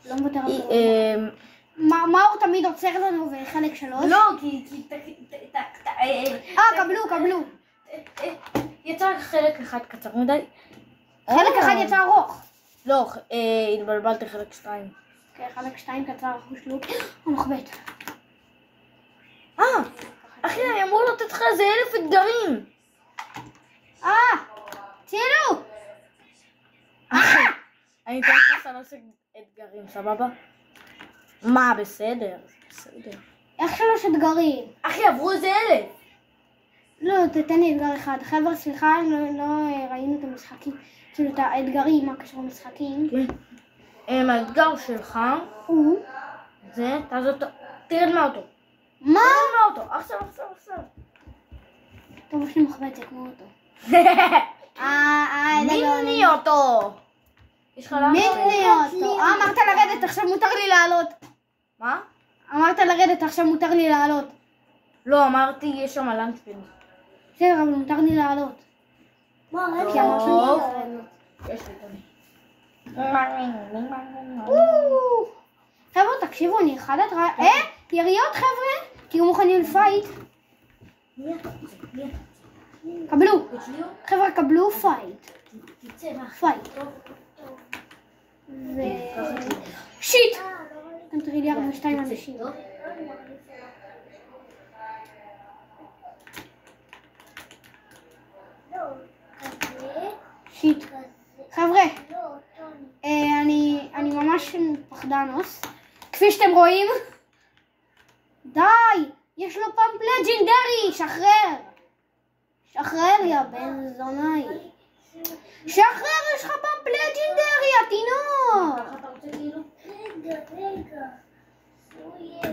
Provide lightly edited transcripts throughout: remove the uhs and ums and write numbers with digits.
לא מוותר על כלום. מה הוא תמיד עוצר לנו בחלק 3? לא, כי... קבלו. יצא חלק אחד קצר מדי. חלק אחד יצא ארוך. לא, התבלבלתי חלק 2. כן, חלק 2 קצר, חושלו. המחבט. אחי, אני אמור לתת לך איזה 1000 אתגרים. צילו! אני אתן לך 3 אתגרים, סבבה? מה, בסדר. איך 3 אתגרים? אחי, עברו איזה 1000. לא, תתן לי אתגר אחד. חבר'ה, סליחה, לא ראינו את המשחקים. כאילו, את האתגרים, מה קשור למשחקים. כן. האתגר שלך, זה, תרד מהאוטו. מה? תרד מהאוטו, עכשיו. טוב, יש לי מחבט, זה כמו אותו. מיני אוטו. יש לך לעלות? מיני אוטו. אמרת לרדת, עכשיו מותר לי לעלות. מה? אמרת לרדת, עכשיו מותר לי לעלות. לא, אמרתי, יש שם לנצ'פד. בסדר, אבל מותר לי לעלות. כי אמרת לי לעלות. יש לי תוני. חבר'ה, תקשיבו, אני אחד יריות חבר'ה, תהיו מוכנים לפייט. קבלו. חבר'ה, קבלו פייט. פייט. שיט! אתם תראי לי 42 אנשים. שיט. חבר'ה, אני ממש פחדנוס. כפי שאתם רואים. די! יש לו פאמפ לג'נדרי! שחרר יא בן זונאי. שחרר, יש לך פאמפ לג'נדרי, התינוק! רגע. הוא יהיה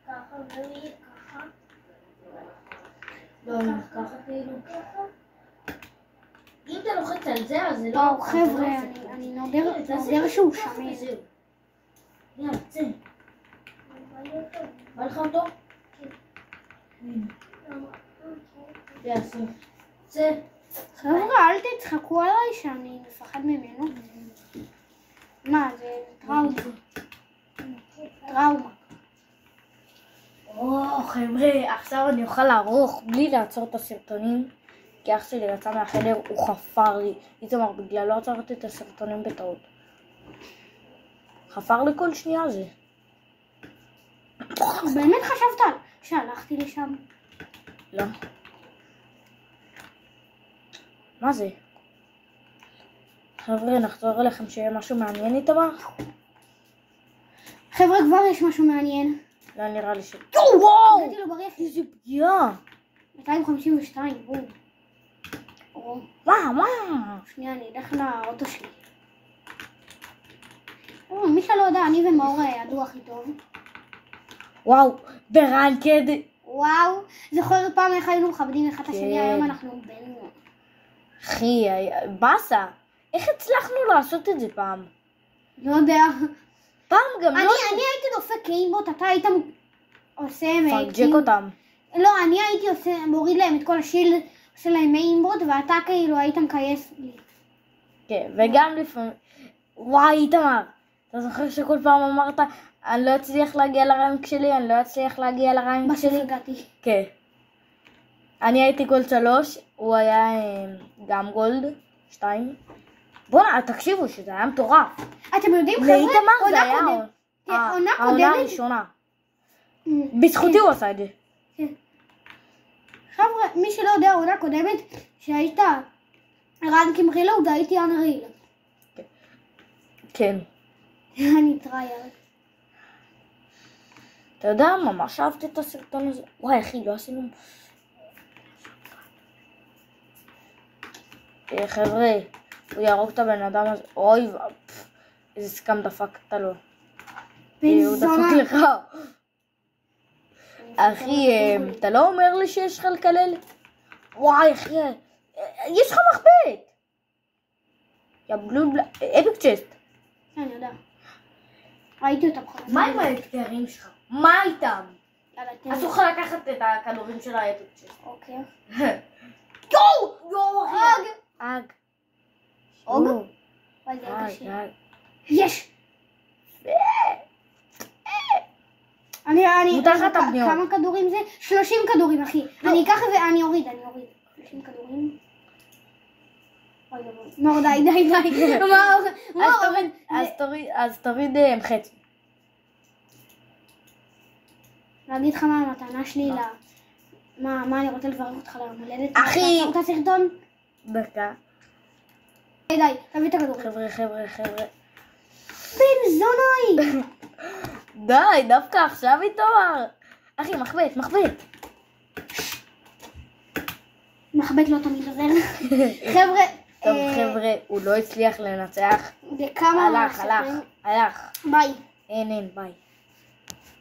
ככה והוא יהיה ככה. לא, ככה כאילו. אם אתה לוחץ על זה, אז זה לא... וואו, חבר'ה, אני נודר שהוא שמן. יאללה, צא. בא לך אותו? יאללה, צא. חבר'ה, אל תצחקו עליי שאני מפחד ממנו. מה, זה טראומה. חבר'ה, עכשיו אני אוכל לערוך בלי לעצור את הסרטונים, כי אח שלי יצא מהחדר, הוא חפר לי. איתמר, בגלל לא עצרתי את הסרטונים בטעות. חפר לי כל שנייה זה. באמת חשבת שהלכתי לשם? לא. מה זה? חבר'ה, נחזור אליכם שיהיה משהו מעניין איתמר? חבר'ה, כבר יש משהו מעניין. לא נראה לי ש... וואו! נתתי לו בריח. איזה פגיעה. 252, בום. מה? שנייה, אני אלך לאוטו שלי. מי שלא יודע, אני ומאור ידעו הכי טוב. וואו, ברנקד. וואו, זוכר פעם איך היינו מכבדים אחד את השני, היום אנחנו בן... אחי, בסה, איך הצלחנו לעשות את זה פעם? לא יודע. פעם גם לא... אני הייתי דופק קיימבוט, אתה היית עושה... פרג'ק אותם. לא, אני הייתי מוריד להם את כל השילד, עושה להם מיימבוט, ואתה כאילו היית מקייס לי. כן, וגם לפעמים... וואי, איתמר, אתה זוכר שכל פעם אמרת, אני לא אצליח להגיע לרעיון שלי, בסוף הגעתי. כן. אני הייתי גולד 3, הוא היה גם גולד 2. בוא'נה, תקשיבו שזה היה מטורף. אתם יודעים חבר'ה? לאיתמר זה היה העונה הראשונה. בזכותי הוא עשה את זה. חבר'ה, מי שלא יודע, העונה קודמת, שהיית רנקים רילוד, הייתי אנריל. כן. אני טרייר. אתה יודע, ממש אהבתי את הסרטון הזה. וואי, אחי, לא עשינו... חבר'ה, הוא יהרוג את הבן אדם הזה. אוי, איזה סכם דפקת לו. הוא דפק לך. אחי, אתה לא אומר לי שיש לך לקלל? וואי, אחי, יש לך מחבט. יא בלובלה, אפיק צ'סט. אני יודע. ראיתי אותם חלק. מה עם האתגרים שלך? מה איתם? אסור לך לקחת את הכדורים של האפיק צ'סט. אוקיי. יואו, אחי. אג. אוג? יש! מותר לך את הפניות. כמה כדורים זה? 30 כדורים, אחי. אני אקח ואני אוריד. 30 כדורים. אוי, מור, די. אז תוריד חצי. להגיד לך מה המתנה שלי מה אני רוצה לברך אותך להולדת? אחי! תעצור את הסרטון? דקה. די, תביא את הכדורים. חבר'ה. בן זוני! די, דווקא עכשיו התעורר. אחי, מחבט. מחבט לא תמיד עוזר. חבר'ה, טוב, חבר'ה, הוא לא הצליח לנצח. בכמה... הלך. ביי. אין, ביי.